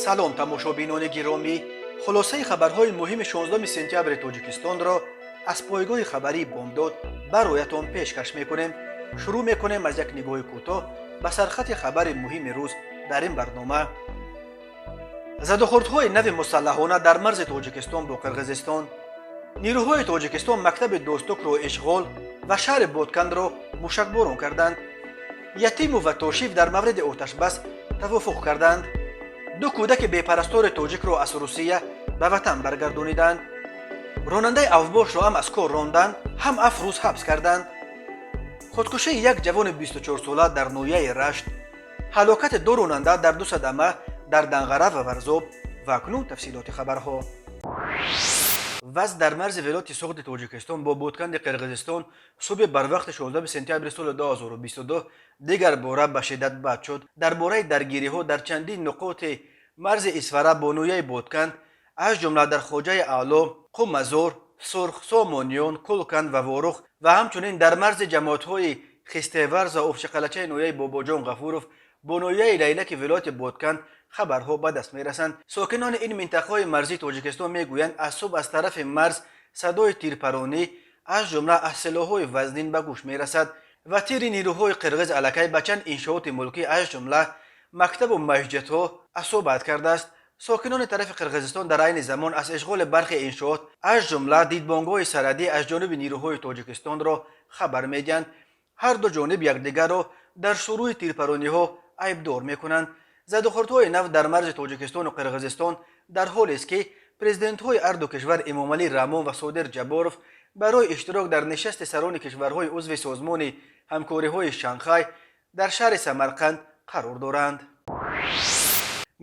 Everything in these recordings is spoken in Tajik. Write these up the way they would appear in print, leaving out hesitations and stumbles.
салом тамошобинони гиромӣ, хулосаи хабарҳои муҳими 16 сентябри тоҷикистонро аз пойгоҳи хабарии бомдод бароятон пешкаш мекунем. шурӯъ мекунем аз як нигоҳи кӯтоҳ ба сархати хабари муҳими рӯз дар ин барнома. задухӯрдҳои нави мусаллаҳона дар марзи тоҷикистон бо қирғизистон. нирӯҳои тоҷикистон мактаби достукро ишғол ва шаҳри Боткандро мушакборон карданд. ятиму ва тошиф дар мавриди оташбас тавофуқ карданд. ду кӯдаки бепарастори тоҷикро аз Русия ба ватан баргардониданд. ронандаи автобусро ҳам аз кор ронданд, ҳам 7 рӯз ҳабс карданд. худкушии як ҷавони 24-сола дар ноҳияи Рашт. ҳалокати ду ронанда дар ду садама дар Данғара ва Варзоб. ва акнун тафсилоти хабарҳо. вазъ дар марзи вилояти суғди тоҷикистон бо Ботканди қирғизистон субҳи барвақти 16 сентябри соли 2022 дигар бора ба шиддат бад шуд. дар бораи даргириҳо дар чандин нуқоти марзи Исфара бо ноҳияи Ботканд, аз ҷумла дар Хоҷаи Аъло, Қуммазор, Сурх, Сомониён, Кулканд ва Ворух ва ҳамчунин дар марзи ҷамоатҳои Хистеварз ва Овчиқалачаи ноҳияи Бобоҷон Ғафуров бо ноҳияи Лайлаки вилояти Ботканд хабарҳо ба даст мерасанд. сокинони ин минтақаҳои марзии Тоҷикистон мегӯянд, аз субҳ аз тарафи марз садои тирпаронӣ аз ҷумла аз силоҳҳои вазнин ба гӯш мерасад ва тири нирӯҳои қирғиз аллакай ба чанд иншооти мулкӣ аз ҷумла мактабу масҷидҳо асобат кардааст. сокинони тарафи Қирғизистон дар айни замон аз ишғоли бархи иншоот аз ҷумла дидбонгоҳи сарадӣ аз ҷониби нирӯҳои Тоҷикистонро хабар медиҳанд. ҳар ду ҷониб якдигарро дар шурӯъи тирпарониҳо айбдор мекунанд. задухӯрдҳои нав дар марзи Тоҷикистону Қирғизистон дар ҳолест ки президентҳои ҳарду кишвар Эмомалӣ Раҳмон ва Содир Ҷаборов барои иштирок дар нишасти сарони кишварҳои узви созмони ҳамкориҳои Шанхай дар шаҳри Самарқанд қарор доранд.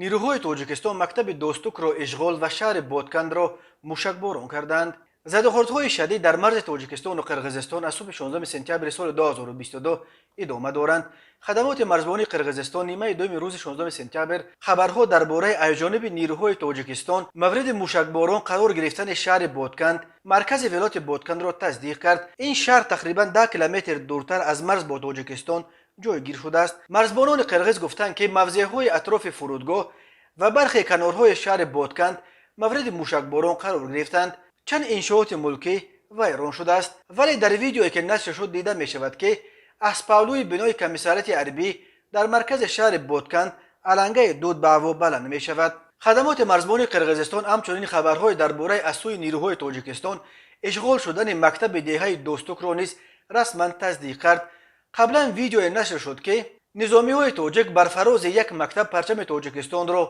нирӯҳои Тоҷикистон мактаби Достукро ишғол ва шаҳри Боткандро мушакборон карданд. задухӯрдҳои шадид дар марзи Тоҷикистону Қирғизистон аз субҳи 16 сентябри соли 2022 идома доранд. хадамоти марзбонии Қирғизистон нимаи дуюми рӯзи 16 сентябр хабарҳо дар бораи аз ҷониби нирӯҳои Тоҷикистон мавриди мушакборон қарор гирифтани шаҳри Ботканд, маркази вилояти Боткандро тасдиқ кард. ин шаҳр тақрибан 10 километр дуртар аз марз бо Тоҷикистон ҷойгир шудааст. марзбонони қирғиз гуфтанд ки мавзеъҳои атрофи фурудгоҳ ва бархе канорҳои шаҳри Ботканд мавриди мушакборон қарор гирифтанд. чанд иншооти мулкӣ вайрон шудааст. вале дар видеое ки нашр шуд дида мешавад ки аз павлӯи бинои комиссарияти ҳарбӣ дар маркази шаҳри Ботканд алангаи дуд ба ҳаво баланд мешавад. хадамоти марзбонии Қирғизистон ҳамчунин хабарҳои дар бораи аз сӯи нирӯҳои Тоҷикистон ишғол шудани мактаби деҳаи Достукро низ расман тасдиқ кард. қаблан видеое нашр шуд ки низомиҳои тоҷик бар фарози як мактаб парчами Тоҷикистонро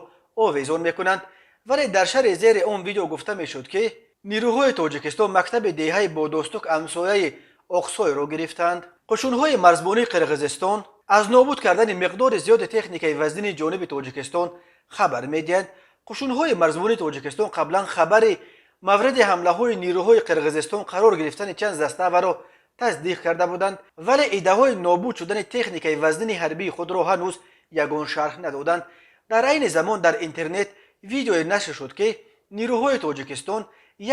овезон мекунанд, вале дар шаҳри зери он видео гуфта мешуд ки нирӯҳои Тоҷикистон мактаби деҳаи бо Достук ҳамсояи Оқсойро гирифтанд. қушунҳои марзбонии Қирғизистон аз нобуд кардани миқдори зиёди техникаи вазнини ҷониби Тоҷикистон хабар медиҳанд. қушунҳои марзбонии Тоҷикистон қаблан хабари мавриди ҳамлаҳои нирӯҳои Қирғизистон қарор гирифтани чанд заставаро тасдиқ карда буданд, вале иддаҳои нобуд шудани техникаи вазнини ҳарбии худро ҳанӯз ягон шарҳ надоданд. дар айни замон дар интернет видеое нашр шуд ки нирӯҳои Тоҷикистон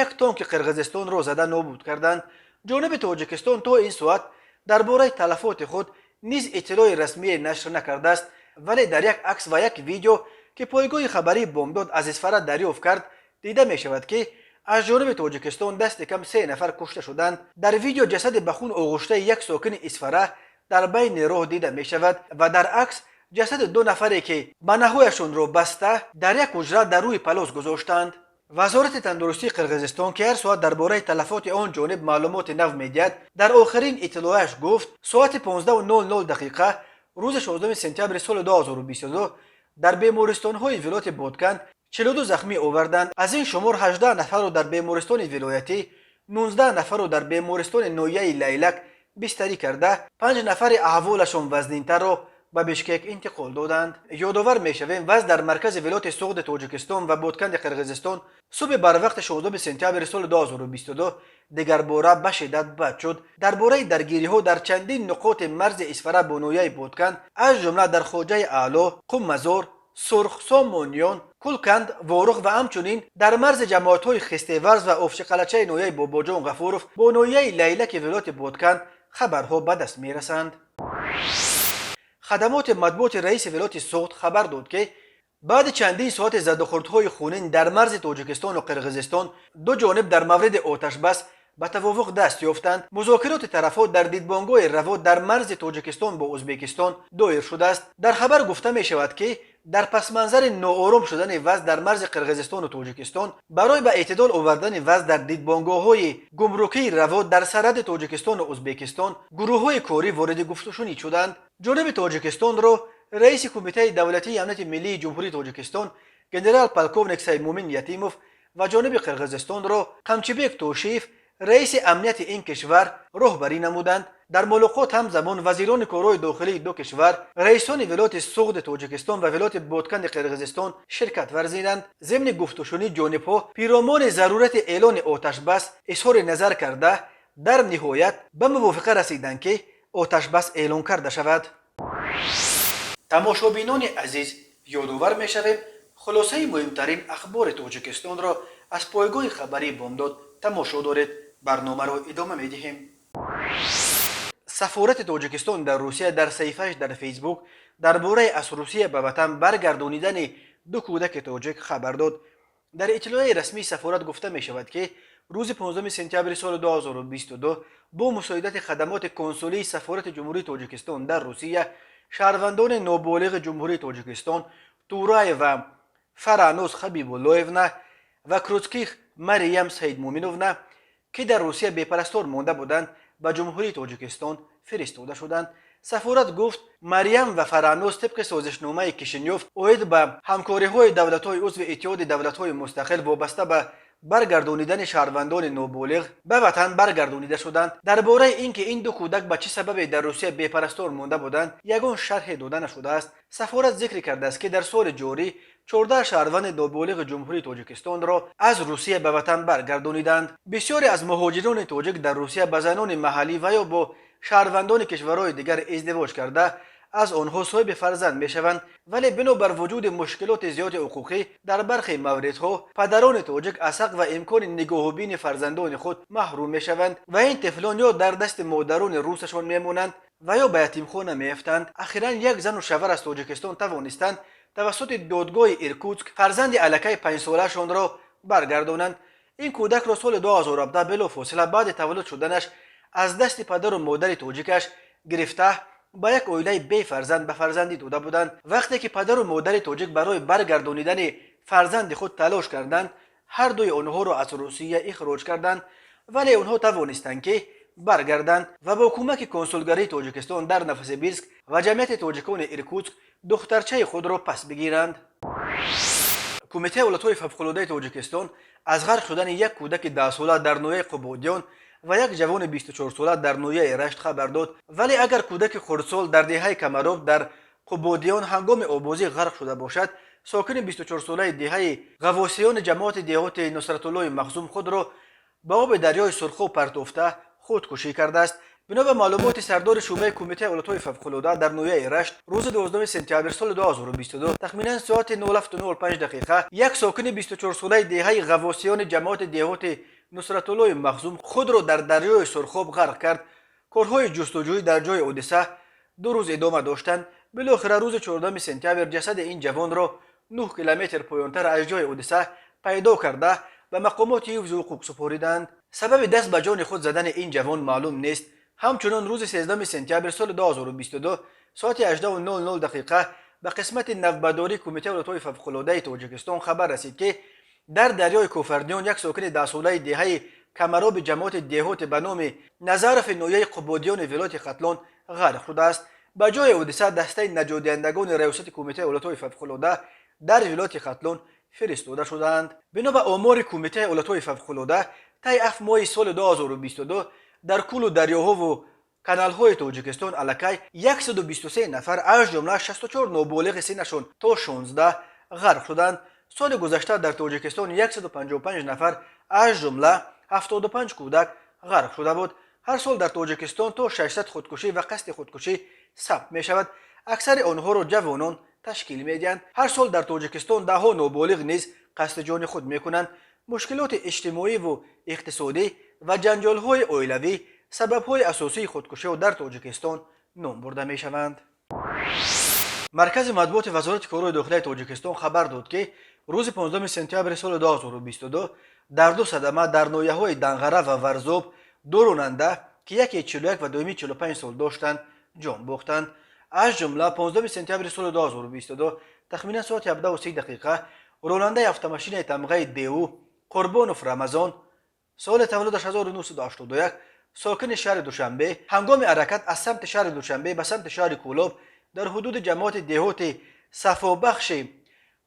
як тонки Қирғизистонро зада нобуд карданд. ҷониби Тоҷикистон то ин соат дар бораи талафоти худ низ иттилои расмие нашр накардааст, вале дар як акс ва як видео ки пойгоҳи хабарии бомдод аз Исфара дарёфт кард, дида мешавад ки аз ҷониби Тоҷикистон дасти кам 3 нафар кушта шуданд. дар видео ҷасади ба хун оғуштаи як сокини Исфара дар байни роҳ дида мешавад ва дар акс ҷасади 2 нафаре ки банаҳояшонро баста дар як ҳуҷра дар рӯи палос гузоштанд. вазорати тандурустии Қирғизистон ки ҳар соат дар бораи талафоти он ҷониб маълумоти нав медиҳад, дар охирин иттилояш гуфт соати 15:00 рӯзи 16 сентябри соли 2022 дар бемористонҳои вилояти Ботканд 42 захмӣ оварданд. аз ин шумор 18 нафарро дар бемористони вилоятӣ, 19 нафарро дар бемористони ноҳияи Лайлак бистарӣ карда, 5 нафари аҳволашон вазнинтарро ба Бишкек интиқол доданд. ёдовар мешавем, вазъ дар маркази вилояти суғди Тоҷикистон ва Ботканди Қирғизистон субҳи барвақти 16 сентябри соли 2022 дигарбора ба шиддат бад шуд. дар бораи даргириҳо дар чандин нуқоти марзи Исфара бо ноҳияи Ботканд, аз ҷумла дар Хоҷаи Аъло, Қуммазор, Сурх, Сомониён, Кулканд, Ворух ва ҳамчунин дар марзи ҷамоатҳои Хистеварз ва Овчиқалачаи ноҳияи Бобоҷон Ғафуров бо ноҳияи Лайлаки вилояти Ботканд хабарҳо ба даст мерасанд. хадамоти матбуоти раиси вилояти Суғд хабар дод ки بعد چندین ساعت زدوخوردهای خونین در مرز تاجیکستان و قرقیزستان دو جانب در مورد آتش بس به توافق دست یافتند. مذاکرات طرفها در دیدبانگاه روا در مرز تاجیکستان با ازبکستان دایر شده است. در خبر گفته می شود که در پس منظر ناآرام شدن وضع در مرز قرقیزستان و تاجیکستان برای به اعتدال آوردن وضع در دیدبانگاه‌های گمرکی روا در سرحد تاجیکستان و ازبکستان گروه‌های کاری وارد گفتگو شدند. جانب تاجیکستان را رئیس کمیته دولتی امنیت ملی جمهوری تاجیکستان گنرال پالکوونیک سیدمومین یتیموف و جانب قرقیزستان را قمچیبک توشیف رئیس امنیت این کشور راهبری نمودند. در ملاقات همزمان وزیران کارهای داخلی دو کشور، رئیسان ولایت سغد تاجیکستان و ولایت بادکند قرقیزستان شرکت ورزیدند. ضمن گفتگوشنی جانبها پیرامون ضرورت اعلان آتش بس اظهار نظر کرده در نهایت به موافقه رسیدند که آتش بس اعلان کرده شود. تماشابینان عزیز، یادآور می‌شویم خلاصه مهمترین اخبار تاجیکستان را از پایگاه خبری بامداد تماشا دارید. برنامه را ادامه می‌دهیم. سفارت تاجیکستان در روسیه در صفحه‌اش در فیسبوک درباره از روسیه به وطن برگردانیدن دو کودک تاجیک خبر داد. در اطلاع رسمی سفارت گفته می شود که روز 15 سپتامبر سال 2022 با مساعدت خدمات کنسولی سفارت جمهوری تاجیکستان در روسیه، شهروندان نابالغ جمهوری تاجیکستان تورای و فرانوز خبیب‌الله‌ایونا و کروتسکیخ مریم سیدمومینوونا که در روسیه بی‌پرستار مانده بودند به جمهوری تاجیکستان فرستاده شدند. سفارت گفت مریم و فرانوز طبق سازشنامه کیشینیوف اوید به همکاری‌های دولت‌های عضو اتحاد دولت‌های مستقل وابسته به برگردانیدن شهروندان نابالغ به وطن برگردانیده شدند. درباره اینکه این دو کودک به چه سبب در روسیه بی‌پرستار مانده بودند یگان شرح داده نشده است. سفارت ذکر کرده است که در سال جاری 14 شهروند نابالغ جمهوری تاجیکستان را از روسیه به وطن برگردانیدند. بسیاری از مهاجران تاجیک در روسیه به زنان محلی و یا با شهروندان کشورهای دیگر ازدواج کرده از آنها صاحب فرزند میشوند، ولی بنابر وجود مشکلات زیاد حقوقی در برخی موردها پدران تاجیک از حق و امکان نگاهبین فرزندان خود محروم میشوند و این طفلان یا در دست مادران روسشان میمانند و یا به یتیمخانه میافتند. اخیراً یک زن و شوهر از تاجیکستان توانستند توسط دادگاه ایرکوتسک فرزند الکی 5 ساله‌شان را برگردانند. این کودک را سال 2017 بلافاصله بعد تولد شدنش از دست پدر و مادر تاجیکش گرفته با یک عائله بی فرزند به فرزندی داده بودند. وقتی که پدر و مادر تاجیک برای برگردانیدن فرزند خود تلاش کردند، هر دوی آنها را از روسیه اخراج کردند، ولی آنها توانستند که برگردند و با کمک کنسولگری تاجیکستان در نوسیبیرسک و جمعیت تاجیکان ایرکوتسک دخترچه خود را پس بگیرند. کمیته ایالت‌های فوق‌العاده تاجیکستان از غرق شدن یک کودک 10 ساله در نویه قبادیان و یک جوان 24 ساله در نویه رشت خبر داد. ولی اگر کودک خردسال در دهه کمراب در قبادیان هنگام آبازی غرق شده باشد، ساکن 24 ساله دهه غواصیان جماعت دیهات نصرتالله مخزوم خود را به آب دریای سرخ پرتافته خودکشی کرده است. بنا به معلومات سردار شعبه کمیته ایالت‌های فوق‌العاده در نویه رشت روز 12 سپتامبر سال 2022 تخمیناً ساعت 07:05 دقیقه یک ساکن 24 ساله دهه غواصیان جماعت دیهات نصرتالله مخزوم خود را در دریای سرخاب غرق کرد. کارهای جستجویی در جای حادثه 2 روز ادامه داشتند. بالاخره روز 14 سپتامبر جسد این جوان را 9 کیلومتر پایین‌تر از جای حادثه پیدا کرده به مقامات حفظ حقوق سپردند. سبب دست به جان خود زدن این جوان معلوم نیست. همچنان روز 13 سپتامبر سال 2022 ساعت 18:00 دقیقه به قسمت نوبرداری کمیته ایالت‌های فوق‌العاده تاجیکستان خبر رسید که در دریای کوفردیان یک ساکن 10 ساله دهه کمراب جماعت دیهات به نام نظرف نویه قبادیان ولایت ختلان غرق شده است. به جای حادثه دسته نجات دهندگان ریاست کمیته ایالت‌های فوق‌العاده در ولایت ختلان فرستاده شدند. بنا به آمار کمیته ایالت‌های فوق‌العاده طی 7 ماه سال 2022 در کل دریاها و کانال‌های تاجیکستان الکی 123 نفر از جمله 64 نابالغ سنشان تا 16 غرق شدند. سال گذشته در تاجیکستان 155 نفر از جمله 75 کودک غرق شده بود. هر سال در تاجیکستان تا 600 خودکشی و قصد خودکشی ثبت می شود. اکثر آنها را جوانان تشکیل می دهند. هر سال در تاجیکستان ده ها نابالغ نیز قصد جان خود می کنند. مشکلات اجتماعی و اقتصادی و جنجال‌های عائلوی سبب‌های اساسی خودکشی در تاجیکستان نام برده می شوند. مرکز مطبوعات وزارت کارهای داخلی تاجیکستان خبر داد که روز 15 سپتامبر سال 2022 در دو صدمه در ناحیه‌های دنغره و ورزوب دو راننده که یکی 41 و دومی 45 سال داشتند جان باختند. از جمله 15 سپتامبر سال 2022 تخمینا ساعت 17:30 دقیقه راننده автомашین تمغه دیو قربانوف رمضان سال تولدش 1981 ساکن شهر دوشنبه هنگام حرکت از سمت شهر دوشنبه به سمت شهر کولاب در حدود جماعت دهات صفابخش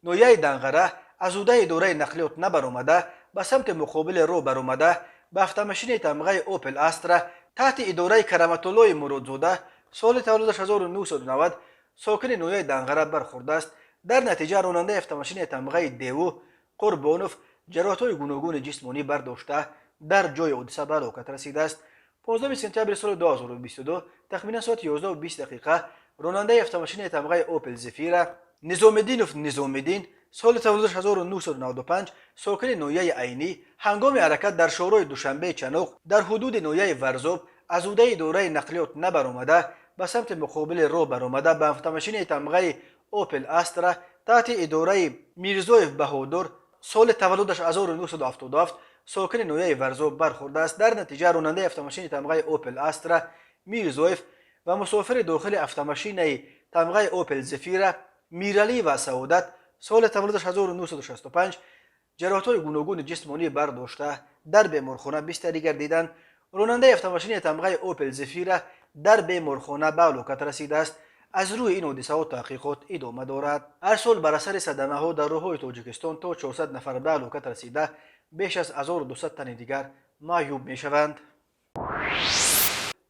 نویه دنغره از اوده دوره نقلیات نبرآمده به سمت مقابل رو برآمده به автомашین تمغه اوپل استرا تحت اداره کرامت الله مرادزاده سال تولدش 1990 ساکن نویه دنغره برخورده است. در نتیجه راننده автомашین تمغه دیو قربانوف جراحت‌های گوناگون جسمانی برداشته در جای حادثه به هلاکت رسیده است. 15 سپتامبر سال 2022 تخمینا ساعت 11:20 دقیقه راننده автомашین تمغه اوپل زفیره نظام‌الدین سال تولدش 1995 ساکن نویه عینی هنگام حرکت در شورای دوشنبه چنوق در حدود نویه ورزوب از اوده دوره نقلیات نبرآمده به سمت مقابل رو برآمده به автомашین تمغه اوپل استرا تحت اداره میرزایف بهادر سال تولدش 1977 ساکن نویه ورزوب برخورده است. در نتیجه راننده автомашین تمغه اوپل استرا میرزایف و مسافر داخل автомашین تمغه اوپل زفیره میرالی و سعادت سال تولدش 1965 جراحت‌های گوناگون جسمانی برداشته در بیمارخانه بستری گردیدند. راننده автомашین تمغه اوپل زفیره در بیمارخانه به هلاکت رسیده است. از روی این حادثه و تحقیقات ادامه دارد. هر سال بر اثر صدمه ها در راه‌های تاجیکستان تا 400 نفر به هلاکت رسیده بیش از 1200 تن دیگر معیوب می شوند.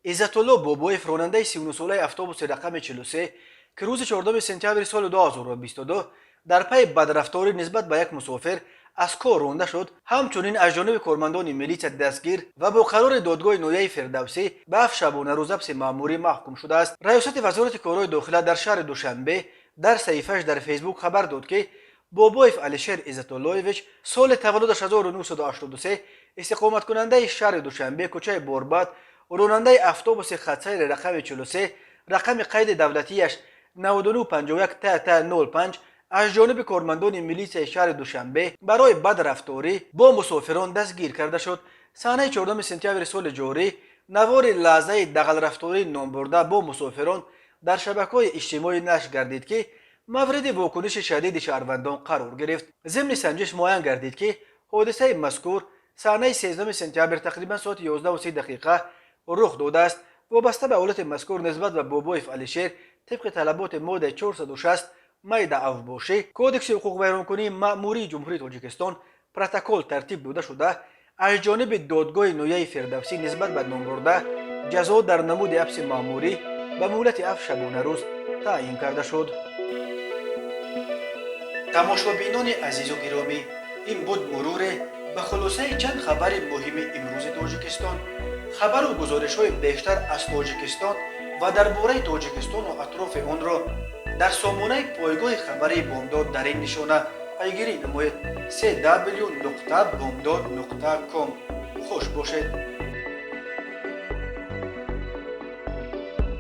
عزت الله بابایف راننده 39 ساله اتوبوس رقم 43 که روز 14 سپتامبر سال 2022 در پی بدرفتاری نسبت به یک مسافر از کار رانده شد، همچنین از جانب کارمندان میلیس دستگیر و با قرار دادگاه نویه فردوسی به 7 شبانه روز حبس مأموری محکوم شده است. ریاست وزارت کارهای داخلی در شهر دوشنبه در صحیفه‌اش در فیسبوک خبر داد که بابایف علیشیر عزت اللهویچ سال تولدش 1983 استقامت کننده شهر دوشنبه کوچه بورباد راننده اتوبوس خط سیر رقم 43 رقم قید دولتیش 9951 05 از جانب کارمندان میلیس شهر دوشنبه برای بدرفتاری با مسافران دستگیر کرده شد. سانحه 14 سپتامبر سال جاری نوار لحظه دغل رفتاری نام برده با مسافران در شبکه‌های اجتماعی نشر گردید که مورد واکنش شدید شهروندان قرار گرفت. ضمن سنجش معین گردید که حادثه مذکور سانحه 13 سپتامبر تقریبا ساعت 11:30 دقیقه رخ داده است. وابسته به حالت مذکور نسبت به بابایف علیشیر طبق طلبات ماده 460 ماده اوباشی کودکس حقوق بیانکنی مأموری جمهوری تاجیکستان پروتکل ترتیب داده شده از جانب دادگاه نویه فردوسی نسبت به نامبرده جزا در نمود حبس مأموری به مهلت 7 شبانه روز تعیین کرده شد. تماشابینان عزیز و گرامی، این بود مرور به خلاصه چند خبر مهم امروز تاجیکستان. خبر و گزارش‌های بیشتر از تاجیکستان و درباره تاجیکستان و اطراف آن را در سامانه پایگاه خبری بامداد در این نشانه پیگیری نمایید: www.bomdad.com. خوش باشید.